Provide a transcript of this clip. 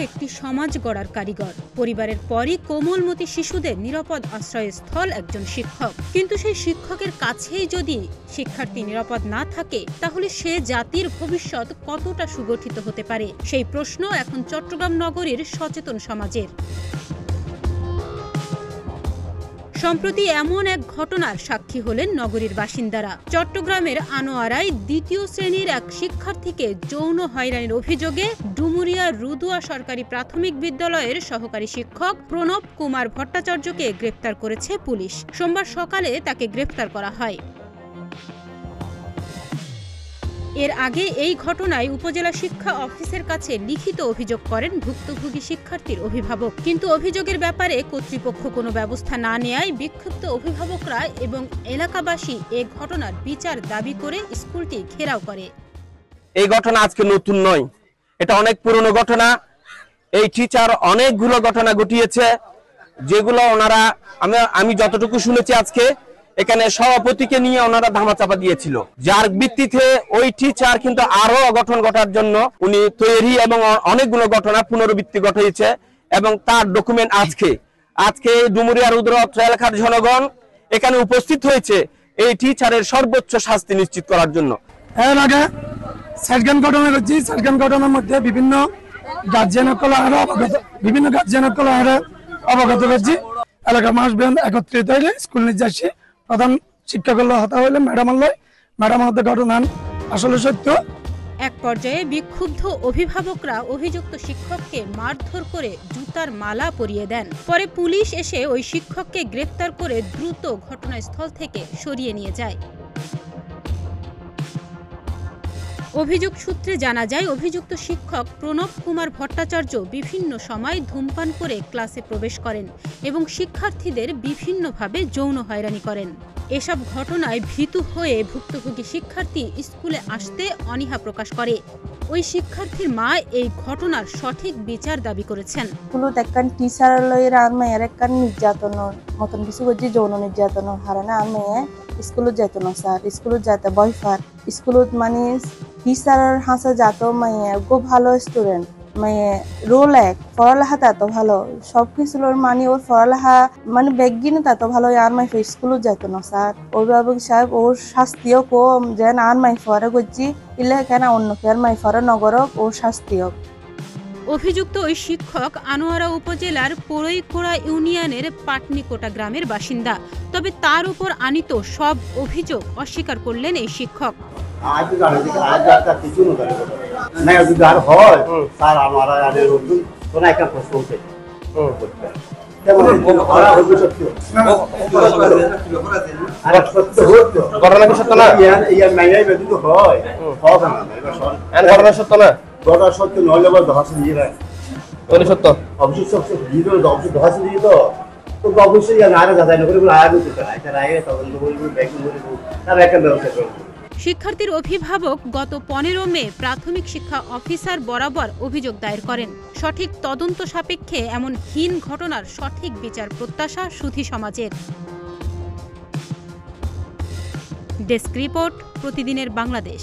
একটি সমাজ গড়ার কারিগর। পরিবারের পরই কোমলমতি শিশুদের নিরাপদ আশ্রয়স্থল একজন শিক্ষক। কিন্তু সেই শিক্ষকের কাছেই যদি শিক্ষার্থী নিরাপদ না থাকে, তাহলে সে জাতির ভবিষ্যৎ কতটা সুগঠিত হতে পারে? সেই প্রশ্ন এখন চট্টগ্রাম নগরীর সচেতন সমাজের। সম্প্রতি এমন এক ঘটনার সাক্ষী হলেন নগরীর বাসিন্দারা। চট্টগ্রামের আনোয়ারায় দ্বিতীয় শ্রেণীর এক শিক্ষার্থীকে যৌন হয়রানির অভিযোগে ডুমুরিয়া রুদুয়া সরকারি প্রাথমিক বিদ্যালয়ের সহকারী শিক্ষক প্রণব কুমার ভট্টাচার্যকে গ্রেপ্তার করেছে পুলিশ। সোমবার সকালে তাকে গ্রেপ্তার করা হয়। এর আগে এই ঘটনায় উপজেলা শিক্ষা অফিসের কাছে লিখিত অভিযোগ করেন ভুক্তভোগী শিক্ষার্থীর অভিভাবক। কিন্তু অভিযোগের ব্যাপারে কর্তৃপক্ষ কোনো ব্যবস্থা না নেয়ায় বিক্ষুব্ধ অভিভাবকরা এবং এলাকাবাসী এ ঘটনার বিচার দাবি করে স্কুলটি ঘেরাও করে। এই ঘটনা আজকে নতুন নয়, এটা অনেক পুরনো ঘটনা। এই টিচার অনেকগুলো ঘটনা ঘটিয়েছে, যেগুলো ওনারা আমি যতটুকু শুনেছি আজকে এখানে সভাপতিকে নিয়ে ওনারা ধামাচাপা দিয়েছিল, যার ভিত্তিতে ওই টিচার কিন্তু আরো অঘটন ঘটার জন্য উনি তৈরি এবং অনেকগুলো ঘটনা পুনরাবৃত্তি ঘটিয়েছে এবং তার ডকুমেন্ট আজকে ডুমুরিয়া রুদ্র এলাকার জনগণ এখানে উপস্থিত হয়েছে এই টিচারের সর্বোচ্চ শাস্তি নিশ্চিত করার জন্য। এর আগে সাইডগান ঘটনা করছি, সাইডগান ঘটনার মধ্যে বিভিন্ন গার্জিয়ানকল অবগত করছি। এলাকার মানুষ একত্রিত হইলে স্কুল নিয়ে যাচ্ছি, প্রধান শিক্ষক হতা হইলে ম্যাডাম হতে ঘটনা আসলে সত্য। এক পর্যায়ে বিক্ষুব্ধ অভিভাবকরা অভিযুক্ত শিক্ষককে মারধর করে জুতার মালা পরিয়ে দেন। পরে পুলিশ এসে ওই শিক্ষককে গ্রেফতার করে দ্রুত ঘটনাস্থল থেকে সরিয়ে নিয়ে যায়। অভিযোগ সূত্রে জানা যায়, অভিযুক্ত শিক্ষক প্রণব কুমার ভট্টাচার্য বিভিন্ন সময় ধূমপান করে ক্লাসে প্রবেশ করেন এবং শিক্ষার্থীদের বিভিন্নভাবে যৌন হয়রানি করেন। এসব ঘটনায় ভীতু হয়ে ভুক্তভোগী শিক্ষার্থী স্কুলে আসতে অনীহা প্রকাশ করে। ওই শিক্ষার্থীর মা এই ঘটনার সঠিক বিচার দাবি করেছেন। স্কুলত একখান টিচার লইরা আর মেয়ের একখান নির্যাতনের মতন কিছু করছি, যৌন নির্যাতনের হারানা আর মেয়ে স্কুলত যাইতো না স্যার, স্কুলত যাইতে ভয় পার। স্কুলত মানে টিচারের হাসা যাত মেয়ে গো ভালো স্টুডেন্ট, মেয়ে রোল এক পড়ালেখাতে এত ভালো, সবকিছুর মানে ওর পড়ালেখা মানে বেগিনে এত ভালো, আর মাই স্কুলত যাইতো না স্যার। অভিভাবক সাহেব ওর শাস্তিও কম, যেন আর মাই ফরে করছি ইলে কেন অন্য ফের মাই ফরে নগরক ওর শাস্তিও। অভিযুক্ত ওই শিক্ষক আনোয়ারা উপজেলার পরৈকোড়া ইউনিয়নের পাটনিকোটা গ্রামের বাসিন্দা। তবে তার উপর আনিত সব অভিযোগ অস্বীকার করলেন এই শিক্ষক। সত্য নইলে ধসে দিয়ে দেয়, সত্য অবশ্যই ধসে দিয়ে তো অবশ্যই আরে যাচাই না করে শিক্ষার্থীর অভিভাবক গত 15 মে প্রাথমিক শিক্ষা অফিসার বরাবর অভিযোগ দায়ের করেন। সঠিক তদন্ত সাপেক্ষে এমন হীন ঘটনার সঠিক বিচার প্রত্যাশা সুধী সমাজের। ডেস্ক রিপোর্ট, প্রতিদিনের বাংলাদেশ।